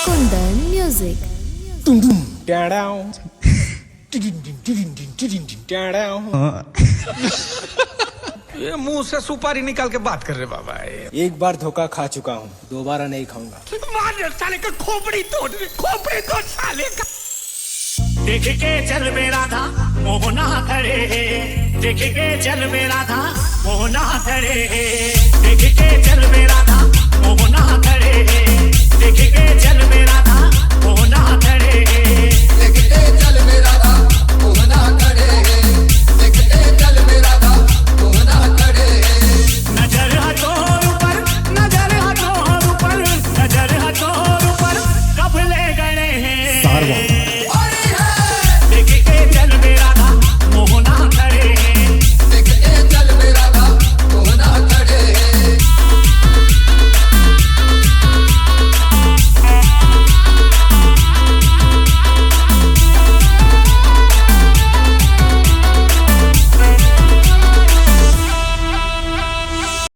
कुंदन music. ये मुंह से सुपारी निकाल के बात कर रहे बाबा। एक बार धोखा खा चुका हूँ, दोबारा नहीं खाऊंगा। मार साले का खोपड़ी तोड़ साले का। देख के चल मेरा था मोहना करे, देख के चल मेरा था मोहना करे, देख के चल मेरा था मोहना करे।